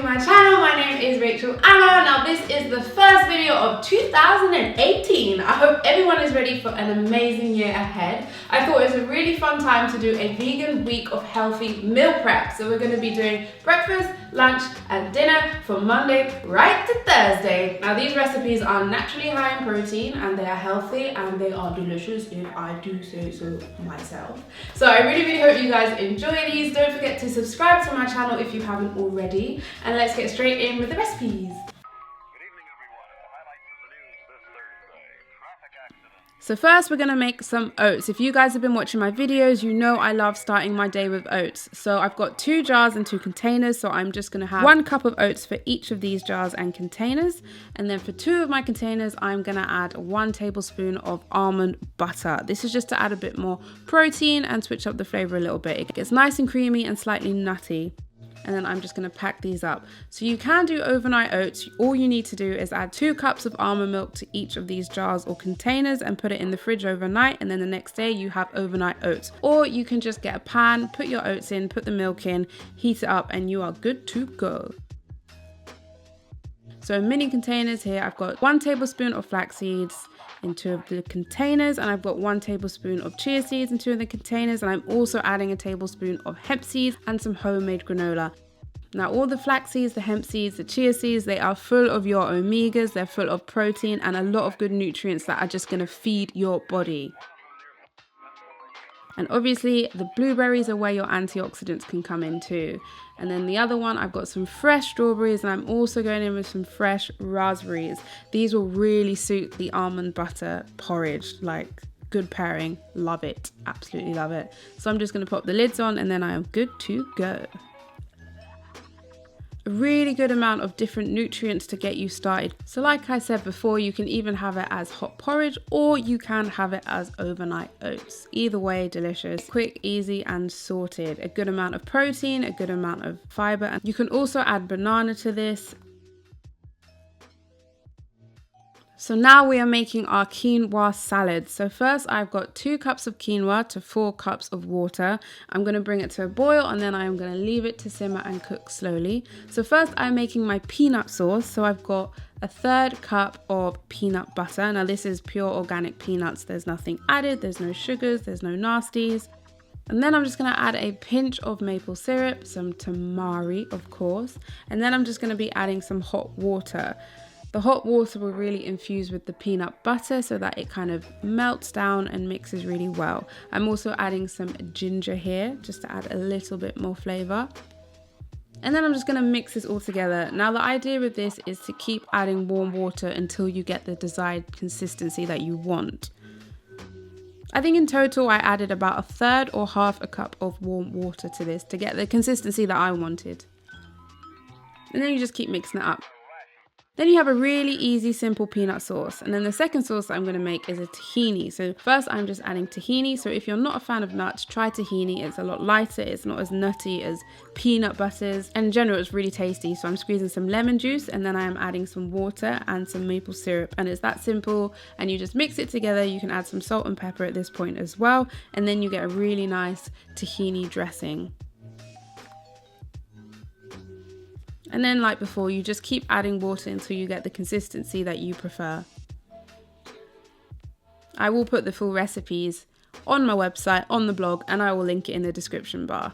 to my channel. My name is Rachel Anna. Now this is the first video of 2018. I hope everyone is ready for an amazing year ahead. I thought it was a really fun time to do a vegan week of healthy meal prep. So we're going to be doing breakfast, lunch and dinner from Monday right to Thursday. Now these recipes are naturally high in protein and they are healthy and they are delicious if I do say so myself. So I really hope you guys enjoy these. Don't forget to subscribe to my channel if you haven't already, and let's get straight in with the recipes. So first we're going to make some oats. If you guys have been watching my videos, you know I love starting my day with oats. So I've got 2 jars and 2 containers, so I'm just going to have 1 cup of oats for each of these jars and containers. And then for 2 of my containers, I'm going to add 1 tablespoon of almond butter. This is just to add a bit more protein and switch up the flavor a little bit. It gets nice and creamy and slightly nutty. And then I'm just going to pack these up. So you can do overnight oats. All you need to do is add 2 cups of almond milk to each of these jars or containers and put it in the fridge overnight, and then the next day you have overnight oats. Or you can just get a pan, put your oats in, put the milk in, heat it up, and you are good to go. So in mini containers here, I've got 1 tablespoon of flax seeds in 2 of the containers, and I've got 1 tablespoon of chia seeds in 2 of the containers, and I'm also adding a tablespoon of hemp seeds and some homemade granola. Now all the flax seeds, the hemp seeds, the chia seeds, they are full of your omegas, they're full of protein and a lot of good nutrients that are just going to feed your body. And obviously the blueberries are where your antioxidants can come in too. And then the other one, I've got some fresh strawberries, and I'm also going in with some fresh raspberries. These will really suit the almond butter porridge, like good pairing. Love it, absolutely love it. So I'm just going to pop the lids on and then I am good to go. A really good amount of different nutrients to get you started. So like I said before, you can even have it as hot porridge or you can have it as overnight oats. Either way, delicious, quick, easy and sorted. A good amount of protein, a good amount of fiber, and you can also add banana to this. So now we are making our quinoa salad. So first I've got 2 cups of quinoa to 4 cups of water. I'm going to bring it to a boil and then I'm going to leave it to simmer and cook slowly. So first I'm making my peanut sauce. So I've got a 1/3 cup of peanut butter. Now this is pure organic peanuts. There's nothing added, there's no sugars, there's no nasties. And then I'm just going to add a pinch of maple syrup, some tamari of course. And then I'm just going to be adding some hot water. The hot water will really infuse with the peanut butter so that it kind of melts down and mixes really well. I'm also adding some ginger here just to add a little bit more flavor. And then I'm just going to mix this all together. Now the idea with this is to keep adding warm water until you get the desired consistency that you want. I think in total I added about 1/3 or 1/2 a cup of warm water to this to get the consistency that I wanted. And then you just keep mixing it up. Then you have a really easy, simple peanut sauce. And then the second sauce that I'm going to make is a tahini. So first I'm just adding tahini. So if you're not a fan of nuts, try tahini. It's a lot lighter. It's not as nutty as peanut butters. And in general, it's really tasty. So I'm squeezing some lemon juice and then I am adding some water and some maple syrup. And it's that simple. And you just mix it together. You can add some salt and pepper at this point as well. And then you get a really nice tahini dressing. And then like before, you just keep adding water until you get the consistency that you prefer. I will put the full recipes on my website, on the blog, and I will link it in the description bar.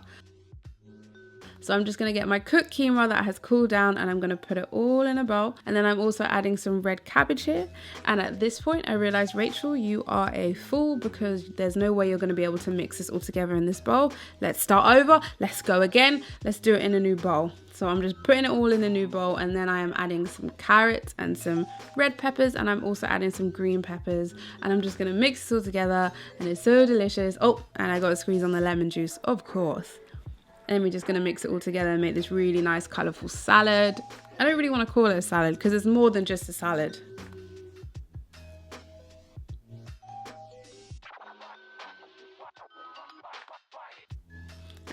So I'm just going to get my cooked quinoa that has cooled down and I'm going to put it all in a bowl. And then I'm also adding some red cabbage here. And at this point I realized, Rachel, you are a fool because there's no way you're going to be able to mix this all together in this bowl. Let's start over. Let's go again. Let's do it in a new bowl. So I'm just putting it all in a new bowl, and then I am adding some carrots and some red peppers, and I'm also adding some green peppers, and I'm just going to mix this all together and it's so delicious. Oh, and I got a squeeze on the lemon juice, of course. And then we're just going to mix it all together and make this really nice colourful salad. I don't really want to call it a salad because it's more than just a salad.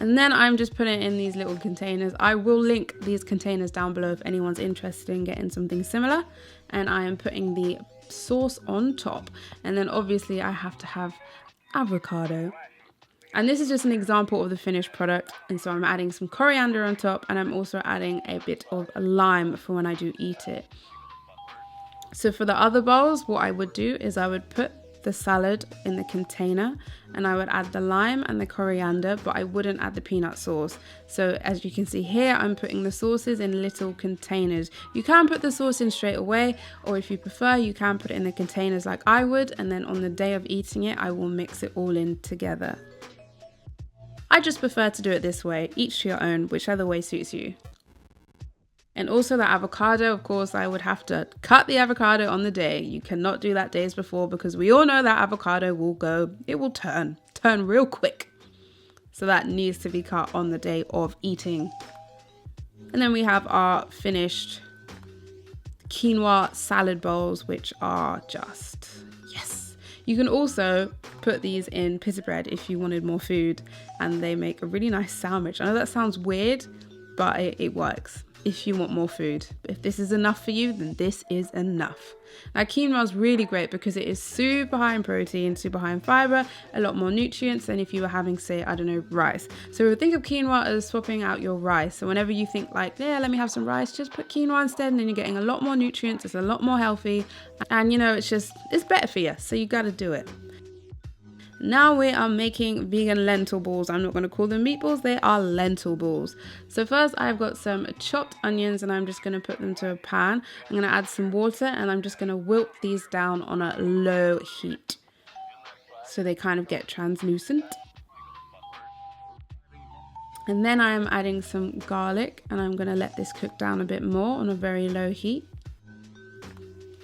And then I'm just putting it in these little containers. I will link these containers down below if anyone's interested in getting something similar. And I am putting the sauce on top. And then obviously I have to have avocado. And this is just an example of the finished product. And so I'm adding some coriander on top, and I'm also adding a bit of lime for when I do eat it. So for the other bowls, what I would do is I would put the salad in the container and I would add the lime and the coriander, but I wouldn't add the peanut sauce. So as you can see here, I'm putting the sauces in little containers. You can put the sauce in straight away, or if you prefer, you can put it in the containers like I would, and then on the day of eating it, I will mix it all in together. I just prefer to do it this way, each to your own, whichever way suits you. And also the avocado, of course, I would have to cut the avocado on the day. You cannot do that days before, because we all know that avocado will turn real quick. So that needs to be cut on the day of eating. And then we have our finished quinoa salad bowls, which are just, yes. You can also put these in pita bread if you wanted more food, and they make a really nice sandwich. I know that sounds weird, but it works if you want more food. If this is enough for you, then this is enough. Now quinoa is really great because it is super high in protein, super high in fiber, a lot more nutrients than if you were having, say, I don't know, rice. So think of quinoa as swapping out your rice. So whenever you think like, yeah, let me have some rice, just put quinoa instead, and then you're getting a lot more nutrients. It's a lot more healthy, and you know, it's better for you. So you got to do it. Now we are making vegan lentil balls. I'm not going to call them meatballs, they are lentil balls. So first I've got some chopped onions, and I'm just going to put them to a pan. I'm going to add some water, and I'm just going to wilt these down on a low heat so they kind of get translucent. And then I am adding some garlic, and I'm going to let this cook down a bit more on a very low heat.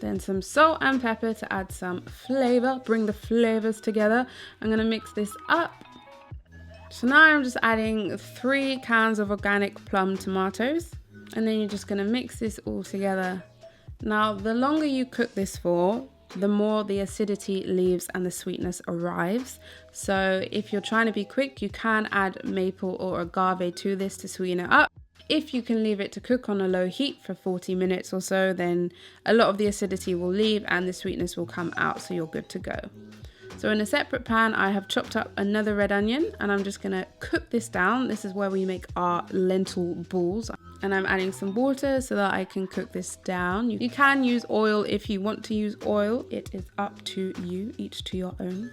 Then some salt and pepper to add some flavor, bring the flavors together. I'm going to mix this up. So now I'm just adding 3 cans of organic plum tomatoes, and then you're just going to mix this all together. Now, the longer you cook this for, the more the acidity leaves and the sweetness arrives. So if you're trying to be quick, you can add maple or agave to this to sweeten it up. If you can leave it to cook on a low heat for 40 minutes or so, then a lot of the acidity will leave and the sweetness will come out, so you're good to go. So in a separate pan, I have chopped up another red onion, and I'm just going to cook this down. This is where we make our lentil balls. And I'm adding some water so that I can cook this down. You can use oil if you want to use oil. It is up to you, each to your own.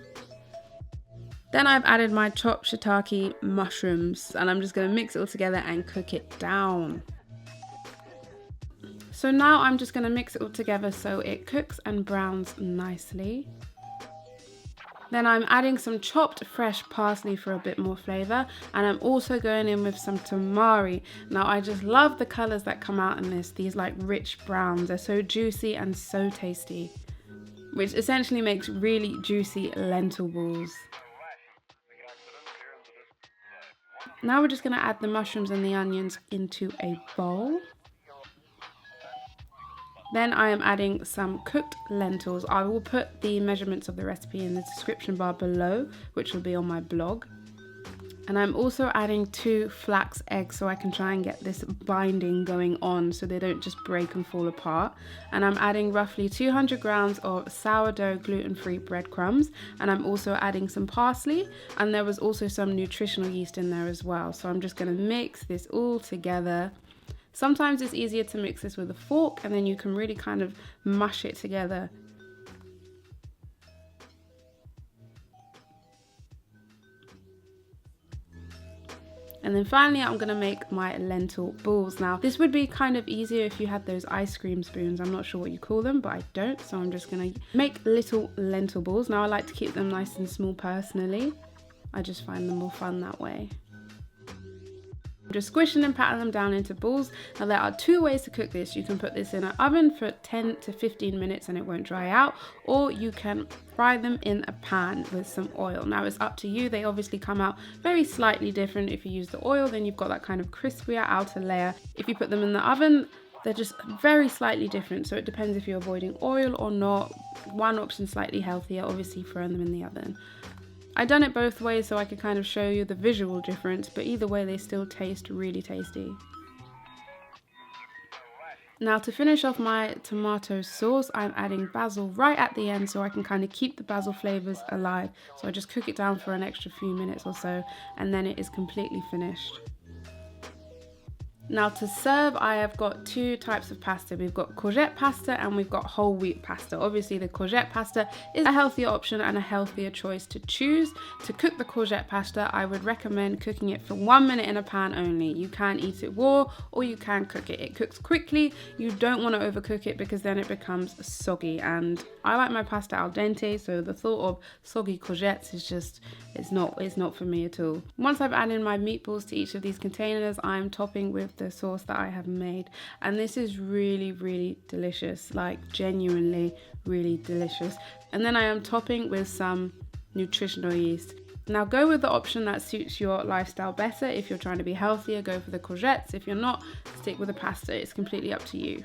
Then I've added my chopped shiitake mushrooms, and I'm just going to mix it all together and cook it down. So now I'm just going to mix it all together so it cooks and browns nicely. Then I'm adding some chopped fresh parsley for a bit more flavor, and I'm also going in with some tamari. Now I just love the colors that come out in this, these like rich browns. They're so juicy and so tasty, which essentially makes really juicy lentil balls. Now we're just going to add the mushrooms and the onions into a bowl. Then I am adding some cooked lentils. I will put the measurements of the recipe in the description bar below, which will be on my blog. And I'm also adding 2 flax eggs so I can try and get this binding going on so they don't just break and fall apart. And I'm adding roughly 200 grams of sourdough gluten-free breadcrumbs. And I'm also adding some parsley, and there was also some nutritional yeast in there as well. So I'm just going to mix this all together. Sometimes it's easier to mix this with a fork, and then you can really kind of mush it together. And then finally, I'm going to make my lentil balls. Now, this would be kind of easier if you had those ice cream spoons. I'm not sure what you call them, but I don't. So I'm just going to make little lentil balls. Now, I like to keep them nice and small personally. I just find them more fun that way. I'm just squishing and patting them down into balls. Now there are 2 ways to cook this. You can put this in an oven for 10 to 15 minutes and it won't dry out, or you can fry them in a pan with some oil. Now it's up to you. They obviously come out very slightly different. If you use the oil, then you've got that kind of crispier outer layer. If you put them in the oven, they're just very slightly different. So it depends if you're avoiding oil or not. One option slightly healthier, obviously throwing them in the oven. I've done it both ways so I could kind of show you the visual difference, but either way they still taste really tasty. Now to finish off my tomato sauce, I'm adding basil right at the end so I can kind of keep the basil flavors alive. So I just cook it down for an extra few minutes or so, and then it is completely finished. Now to serve, I have got two types of pasta. We've got courgette pasta and we've got whole wheat pasta. Obviously the courgette pasta is a healthier option and a healthier choice to choose. To cook the courgette pasta, I would recommend cooking it for 1 minute in a pan only. You can eat it raw or you can cook it. It cooks quickly. You don't want to overcook it because then it becomes soggy, and I like my pasta al dente, so the thought of soggy courgettes is just, it's not for me at all. Once I've added my meatballs to each of these containers, I'm topping with the sauce that I have made, and this is really delicious, like genuinely really delicious. And then I am topping with some nutritional yeast. Now go with the option that suits your lifestyle better. If you're trying to be healthier, go for the courgettes. If you're not, stick with the pasta. It's completely up to you.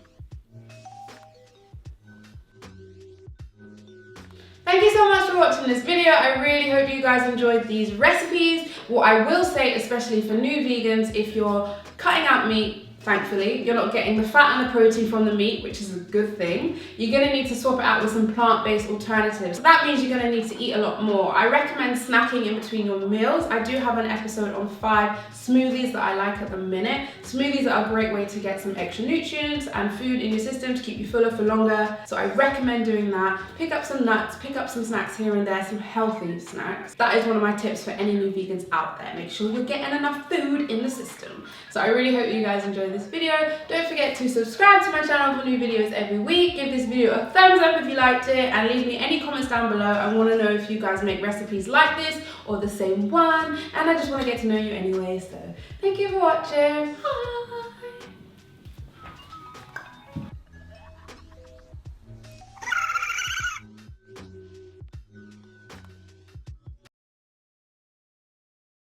Thank you so much for watching this video. I really hope you guys enjoyed these recipes. What I will say, especially for new vegans, if you're cutting out meat, thankfully, you're not getting the fat and the protein from the meat, which is a good thing. You're gonna need to swap it out with some plant-based alternatives. That means you're gonna need to eat a lot more. I recommend snacking in between your meals. I do have an episode on 5 smoothies that I like at the minute. Smoothies are a great way to get some extra nutrients and food in your system to keep you fuller for longer. So I recommend doing that. Pick up some nuts, pick up some snacks here and there, some healthy snacks. That is one of my tips for any new vegans out there. Make sure you're getting enough food in the system. So I really hope you guys enjoyed this video. Don't forget to subscribe to my channel for new videos every week. Give this video a thumbs up if you liked it, and leave me any comments down below. I want to know if you guys make recipes like this or the same one, and I just want to get to know you anyway. So thank you for watching. Bye.